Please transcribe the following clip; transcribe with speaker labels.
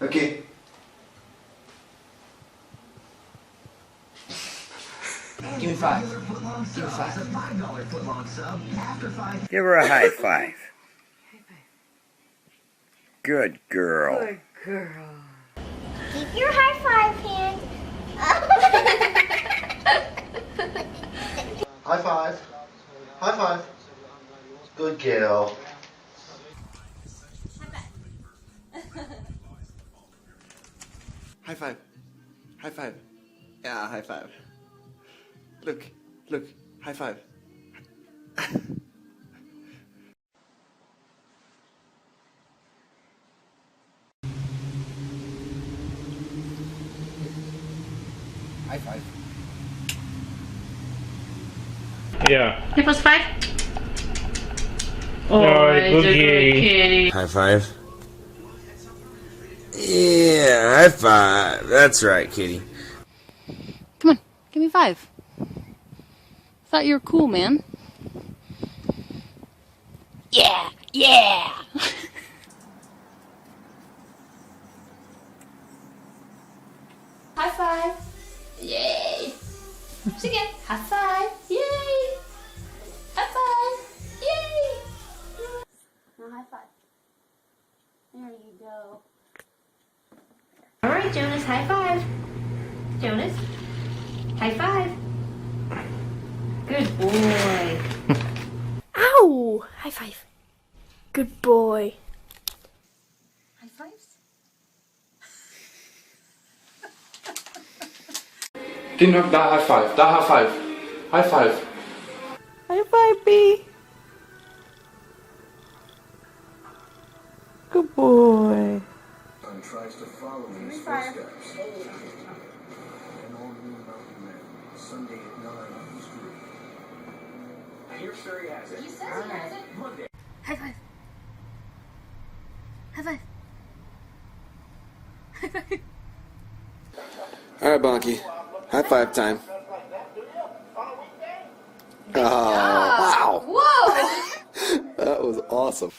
Speaker 1: Okay.
Speaker 2: Give me 5. Give me 5.
Speaker 3: Give her a high five. Good girl.
Speaker 4: Good girl.
Speaker 5: Keep your high five hand.
Speaker 1: High five. High five. Good girl. High five. High five. Yeah, high five. Look, look, high five.
Speaker 2: High 5.
Speaker 6: Yeah.
Speaker 4: Give us 5. Oh,
Speaker 6: Alright,
Speaker 4: it's a
Speaker 6: good
Speaker 4: good
Speaker 6: kitty.
Speaker 4: kitty.
Speaker 3: High five. Yeah, high five. That's right, kitty.
Speaker 7: Come on, give me 5. Thought you were cool, man. Yeah, yeah.
Speaker 5: High five. Yay. Once again. High five. Yay. High five. Yay. Now high five. There you go. All right, Jonas, high five. Jonas, high five. Good boy.
Speaker 8: Ow! High five. Good boy.
Speaker 5: High fives.
Speaker 9: Kinder, daar high five. Daar high five. High five.
Speaker 8: High five, B. Good boy.
Speaker 1: Tries to follow in his
Speaker 5: Fire.
Speaker 1: footsteps. An all-new mountain man, Sunday at 9 on the street. Here, sir, he has it.
Speaker 5: He says he has it.
Speaker 1: Monday.
Speaker 8: High five. High five. High five.
Speaker 1: Alright, Bonky. High five time. Oh, wow.
Speaker 5: Whoa!
Speaker 1: That was awesome.